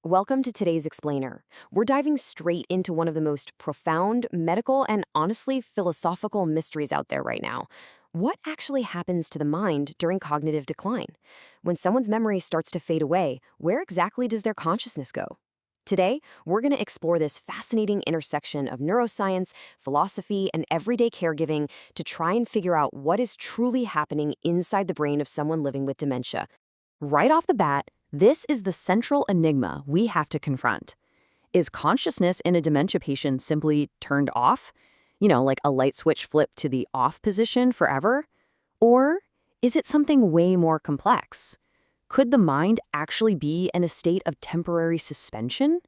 Welcome to today's Explainer. We're diving straight into one of the most profound medical and honestly philosophical mysteries out there right now. What actually happens to the mind during cognitive decline? When someone's memory starts to fade away, where exactly does their consciousness go? Today, we're going to explore this fascinating intersection of neuroscience, philosophy, and everyday caregiving to try and figure out what is truly happening inside the brain of someone living with dementia. Right off the bat, this is the central enigma we have to confront. Is consciousness in a dementia patient simply turned off? Like a light switch flipped to the off position forever? Or is it something way more complex? Could the mind actually be in a state of temporary suspension?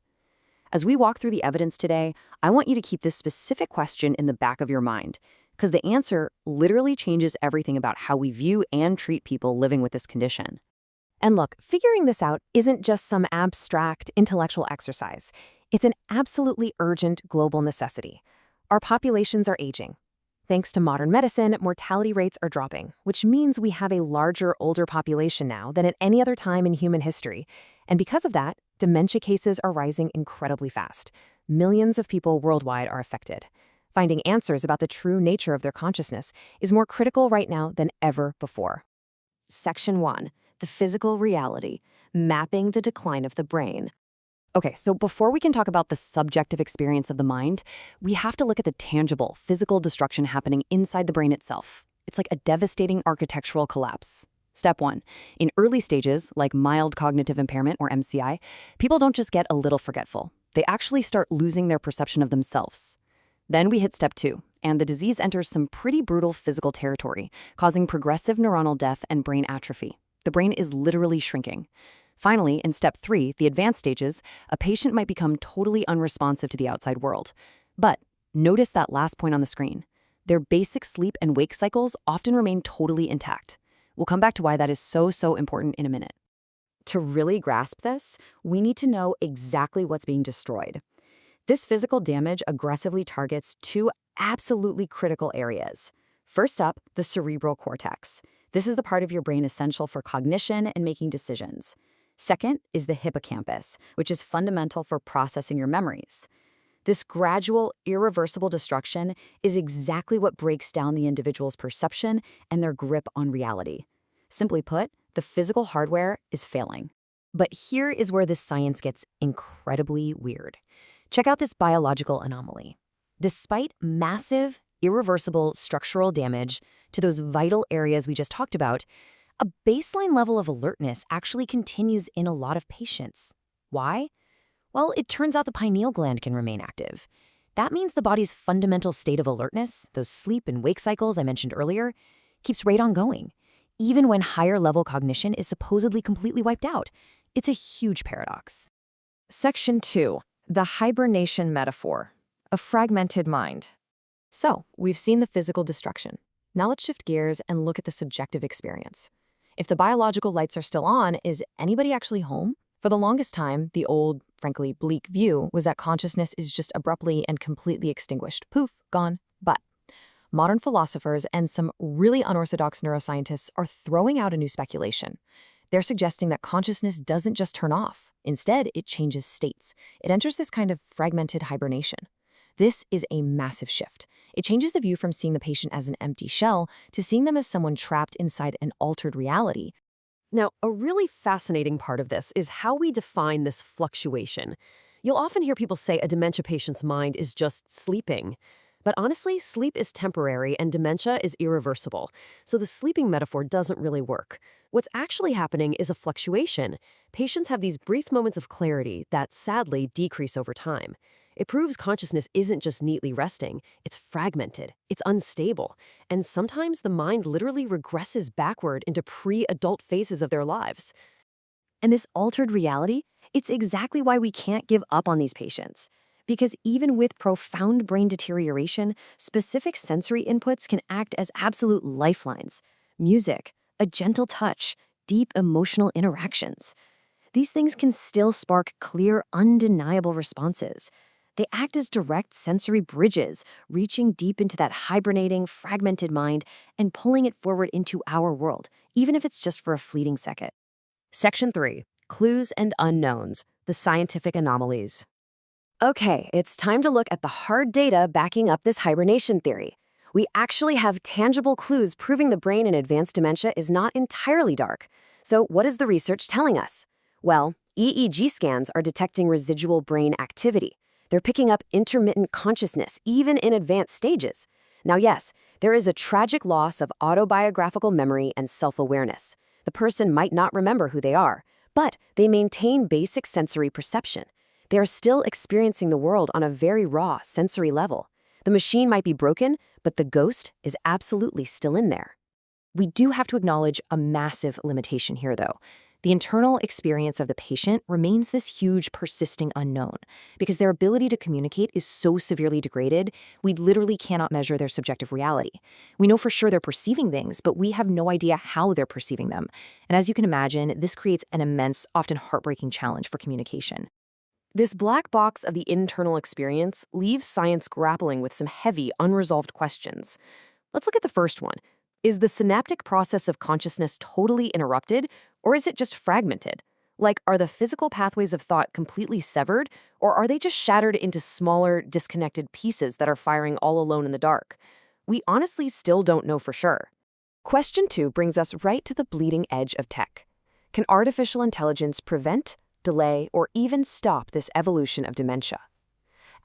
As we walk through the evidence today, I want you to keep this specific question in the back of your mind, because the answer literally changes everything about how we view and treat people living with this condition. And look, figuring this out isn't just some abstract intellectual exercise. It's an absolutely urgent global necessity. Our populations are aging. Thanks to modern medicine, mortality rates are dropping, which means we have a larger, older population now than at any other time in human history. And because of that, dementia cases are rising incredibly fast. Millions of people worldwide are affected. Finding answers about the true nature of their consciousness is more critical right now than ever before. Section 1. The physical reality, mapping the decline of the brain. Okay, so before we can talk about the subjective experience of the mind, we have to look at the tangible, physical destruction happening inside the brain itself. It's like a devastating architectural collapse. Step 1. In early stages, like mild cognitive impairment or MCI, people don't just get a little forgetful. They actually start losing their perception of themselves. Then we hit step 2, and the disease enters some pretty brutal physical territory, causing progressive neuronal death and brain atrophy. The brain is literally shrinking. Finally, in step 3, the advanced stages, a patient might become totally unresponsive to the outside world. But notice that last point on the screen. Their basic sleep and wake cycles often remain totally intact. We'll come back to why that is so important in a minute. To really grasp this, we need to know exactly what's being destroyed. This physical damage aggressively targets two absolutely critical areas. First up, the cerebral cortex. This is the part of your brain essential for cognition and making decisions. Second is the hippocampus, which is fundamental for processing your memories. This gradual, irreversible destruction is exactly what breaks down the individual's perception and their grip on reality. Simply put, the physical hardware is failing. But here is where this science gets incredibly weird. Check out this biological anomaly. Despite massive, irreversible structural damage to those vital areas we just talked about, a baseline level of alertness actually continues in a lot of patients. Why? Well, it turns out the pineal gland can remain active. That means the body's fundamental state of alertness, those sleep and wake cycles I mentioned earlier, keeps right on going, even when higher level cognition is supposedly completely wiped out. It's a huge paradox. Section 2. The hibernation metaphor. A fragmented mind. So, we've seen the physical destruction. Now let's shift gears and look at the subjective experience. If the biological lights are still on, is anybody actually home? For the longest time, the old, frankly, bleak view was that consciousness is just abruptly and completely extinguished. Poof, gone. But modern philosophers and some really unorthodox neuroscientists are throwing out a new speculation. They're suggesting that consciousness doesn't just turn off. Instead, it changes states. It enters this kind of fragmented hibernation. This is a massive shift. It changes the view from seeing the patient as an empty shell to seeing them as someone trapped inside an altered reality. Now, a really fascinating part of this is how we define this fluctuation. You'll often hear people say a dementia patient's mind is just sleeping. But honestly, sleep is temporary and dementia is irreversible. So the sleeping metaphor doesn't really work. What's actually happening is a fluctuation. Patients have these brief moments of clarity that sadly decrease over time. It proves consciousness isn't just neatly resting, it's fragmented, it's unstable, and sometimes the mind literally regresses backward into pre-adult phases of their lives. And this altered reality, it's exactly why we can't give up on these patients. Because even with profound brain deterioration, specific sensory inputs can act as absolute lifelines. Music, a gentle touch, deep emotional interactions. These things can still spark clear, undeniable responses. They act as direct sensory bridges, reaching deep into that hibernating, fragmented mind and pulling it forward into our world, even if it's just for a fleeting second. Section 3. clues and unknowns, the scientific anomalies. Okay, it's time to look at the hard data backing up this hibernation theory. We actually have tangible clues proving the brain in advanced dementia is not entirely dark. So what is the research telling us? Well, EEG scans are detecting residual brain activity. They're picking up intermittent consciousness, even in advanced stages. Now, yes, there is a tragic loss of autobiographical memory and self-awareness. The person might not remember who they are, but they maintain basic sensory perception. They are still experiencing the world on a very raw sensory level. The machine might be broken, but the ghost is absolutely still in there. We do have to acknowledge a massive limitation here, though. The internal experience of the patient remains this huge, persisting unknown, because their ability to communicate is so severely degraded, we literally cannot measure their subjective reality. We know for sure they're perceiving things, but we have no idea how they're perceiving them. And as you can imagine, this creates an immense, often heartbreaking challenge for communication. This black box of the internal experience leaves science grappling with some heavy, unresolved questions. Let's look at the first one. Is the synaptic process of consciousness totally interrupted, or is it just fragmented? Like, are the physical pathways of thought completely severed, or are they just shattered into smaller, disconnected pieces that are firing all alone in the dark? We honestly still don't know for sure. Question 2 brings us right to the bleeding edge of tech. Can artificial intelligence prevent, delay, or even stop this evolution of dementia?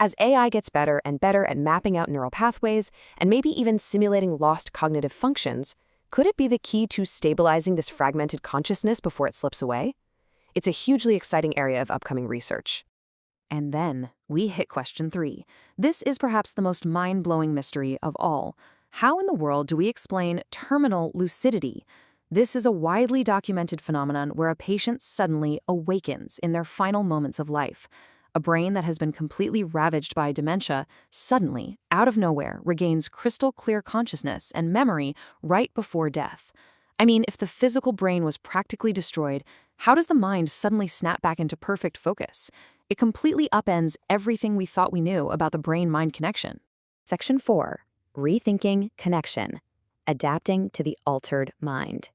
As AI gets better and better at mapping out neural pathways and maybe even simulating lost cognitive functions, could it be the key to stabilizing this fragmented consciousness before it slips away? It's a hugely exciting area of upcoming research. And then we hit question 3. This is perhaps the most mind-blowing mystery of all. How in the world do we explain terminal lucidity? This is a widely documented phenomenon where a patient suddenly awakens in their final moments of life. A brain that has been completely ravaged by dementia suddenly, out of nowhere, regains crystal clear consciousness and memory right before death. I mean, if the physical brain was practically destroyed, how does the mind suddenly snap back into perfect focus? It completely upends everything we thought we knew about the brain-mind connection. Section 4. Rethinking connection. Adapting to the altered mind.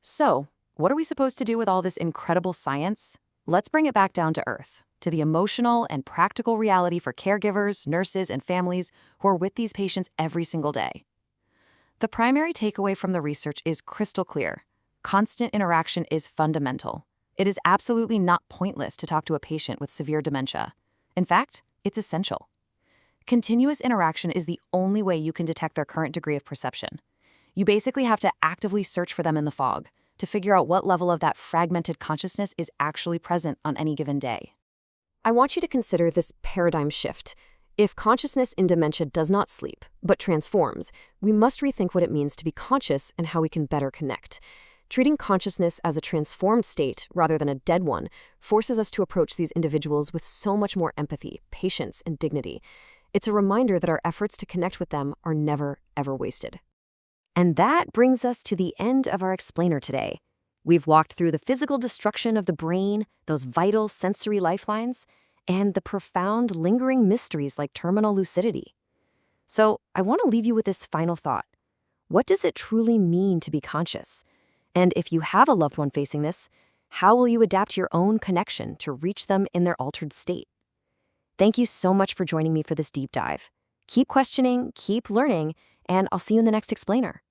So, what are we supposed to do with all this incredible science? Let's bring it back down to earth, to the emotional and practical reality for caregivers, nurses, and families who are with these patients every single day. The primary takeaway from the research is crystal clear. Constant interaction is fundamental. It is absolutely not pointless to talk to a patient with severe dementia. In fact, it's essential. Continuous interaction is the only way you can detect their current degree of perception. You basically have to actively search for them in the fog to figure out what level of that fragmented consciousness is actually present on any given day. I want you to consider this paradigm shift. If consciousness in dementia does not sleep, but transforms, we must rethink what it means to be conscious and how we can better connect. Treating consciousness as a transformed state rather than a dead one forces us to approach these individuals with so much more empathy, patience, and dignity. It's a reminder that our efforts to connect with them are never, ever wasted. And that brings us to the end of our explainer today. We've walked through the physical destruction of the brain, those vital sensory lifelines, and the profound, lingering mysteries like terminal lucidity. So I want to leave you with this final thought. What does it truly mean to be conscious? And if you have a loved one facing this, how will you adapt your own connection to reach them in their altered state? Thank you so much for joining me for this deep dive. Keep questioning, keep learning, and I'll see you in the next explainer.